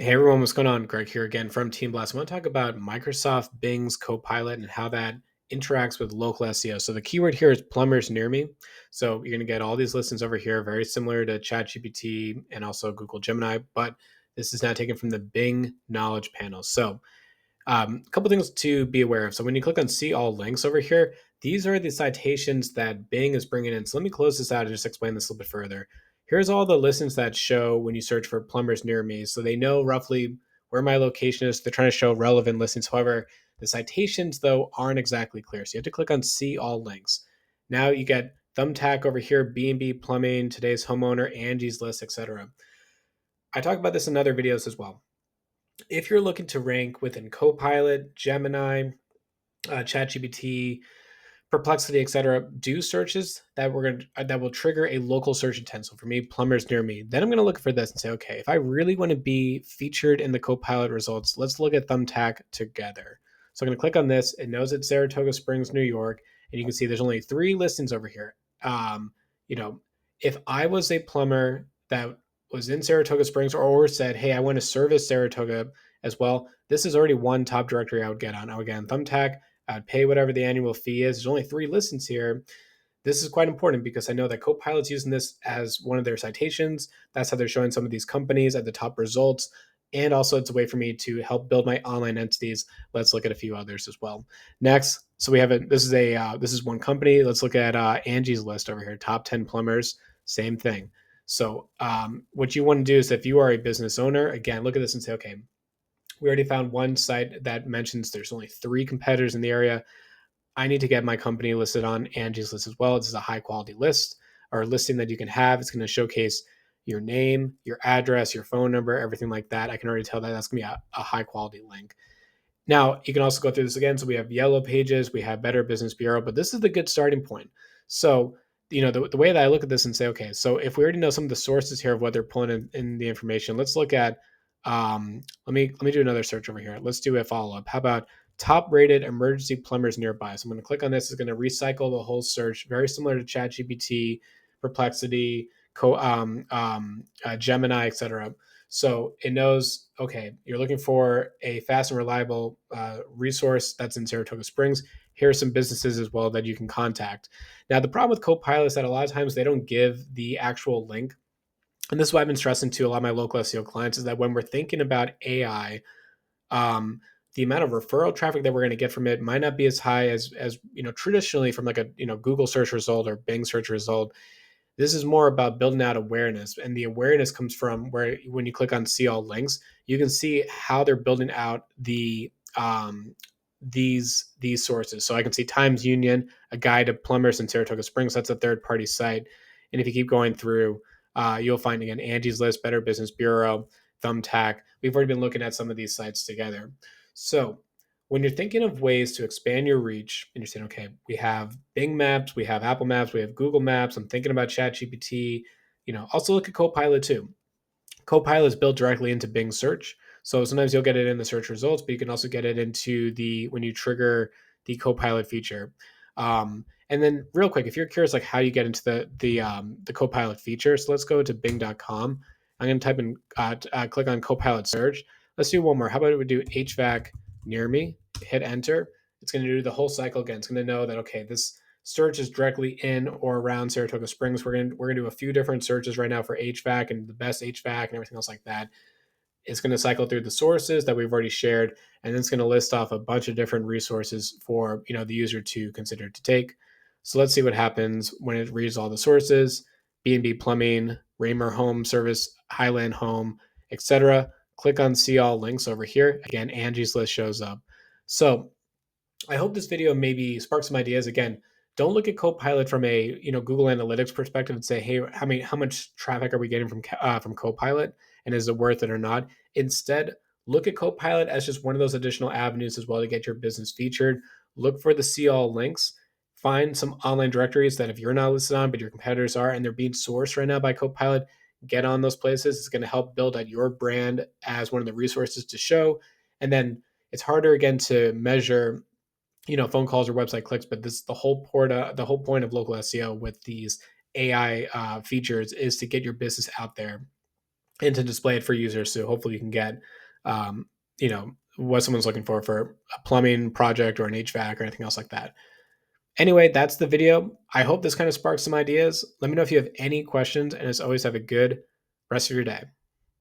Hey everyone, what's going on? Greg here again from Team Blast. I want to talk about Microsoft Bing's Copilot and how that interacts with local SEO. So the keyword here is plumbers near me. So you're going to get all these listings over here, very similar to ChatGPT and also Google Gemini, but this is now taken from the Bing Knowledge Panel. So a couple things to be aware of. So when you click on See All Links over here, these are the citations that Bing is bringing in. So let me close this out and just explain this a little bit further. Here's all the listings that show when you search for plumbers near me. So they know roughly where my location is. They're trying to show relevant listings. However, the citations, though, aren't exactly clear. So you have to click on See All Links. Now you get Thumbtack over here, B&B Plumbing, Today's Homeowner, Angie's List, etc. I talk about this in other videos as well. If you're looking to rank within Copilot, Gemini, ChatGPT, Perplexity, etc., do searches that will trigger a local search intent. So for me, plumbers near me. Then I'm going to look for this and say, okay, if I really want to be featured in the Copilot results, let's look at Thumbtack together. So I'm going to click on this. It knows it's Saratoga Springs, New York, and you can see there's only 3 listings over here. You know, if I was a plumber that was in Saratoga Springs or said, hey, I want to service Saratoga as well, this is already one top directory I would get on. I would get on Thumbtack. I'd pay whatever the annual fee is. There's only 3 listens here. This is quite important because I know that Copilot's using this as one of their citations. That's how they're showing some of these companies at the top results. And also, it's a way for me to help build my online entities. Let's look at a few others as well. Next, so we have this is one company. Let's look at Angie's List over here. Top 10 plumbers. Same thing. So what you want to do is, if you are a business owner, again, look at this and say, okay, we already found one site that mentions there's only 3 competitors in the area. I need to get my company listed on Angie's List as well. This is a high quality list or listing that you can have. It's going to showcase your name, your address, your phone number, everything like that. I can already tell that that's going to be a high quality link. Now, you can also go through this again. So we have Yellow Pages, we have Better Business Bureau, but this is the good starting point. So, the way that I look at this and say, okay, so if we already know some of the sources here of what they're pulling in the information, let's look at, let me do another search over here. Let's do a follow up. How about top rated emergency plumbers nearby? So I'm going to click on this. It's going to recycle the whole search, very similar to ChatGPT, Perplexity, Gemini, etc. So it knows, okay, you're looking for a fast and reliable resource that's in Saratoga Springs. Here are some businesses as well that you can contact. Now, the problem with Copilot is that a lot of times they don't give the actual link. And this is what I've been stressing to a lot of my local SEO clients is that when we're thinking about AI, the amount of referral traffic that we're going to get from it might not be as high as traditionally from like a Google search result or Bing search result. This is more about building out awareness, and the awareness comes from where when you click on see all links, you can see how they're building out these sources. So I can see Times Union, a guide to plumbers in Saratoga Springs. That's a third party site, and if you keep going through, you'll find again Angie's List, Better Business Bureau, Thumbtack. We've already been looking at some of these sites together. So when you're thinking of ways to expand your reach and you're saying, okay, we have Bing Maps, we have Apple Maps, we have Google Maps, I'm thinking about ChatGPT, also look at Copilot too. Copilot is built directly into Bing search. So sometimes you'll get it in the search results, but you can also get it into when you trigger the Copilot feature. And then real quick, if you're curious, like how you get into the Copilot feature, so let's go to bing.com. I'm going to type in, click on Copilot search. Let's do one more. How about we do HVAC near me, hit enter. It's going to do the whole cycle again. It's going to know that, okay, this search is directly in or around Saratoga Springs. We're gonna do a few different searches right now for HVAC and the best HVAC and everything else like that. It's going to cycle through the sources that we've already shared, and then it's going to list off a bunch of different resources for the user to consider to take. So let's see what happens when it reads all the sources: B&B Plumbing, Raymer Home Service, Highland Home, etc. Click on See All Links over here. Again, Angie's List shows up. So I hope this video maybe sparks some ideas. Again, don't look at Copilot from a Google Analytics perspective and say, hey, how much traffic are we getting from Copilot, and is it worth it or not? Instead, look at Copilot as just one of those additional avenues as well to get your business featured. Look for the see all links. Find some online directories that if you're not listed on, but your competitors are, and they're being sourced right now by Copilot, get on those places. It's going to help build out your brand as one of the resources to show. And then it's harder again to measure phone calls or website clicks, but this the whole point of local SEO with these AI features is to get your business out there and to display it for users. So hopefully you can get, um, what someone's looking for a plumbing project or an HVAC or anything else like that. Anyway, that's the video. I hope this kind of sparks some ideas. Let me know if you have any questions, and as always, have a good rest of your day.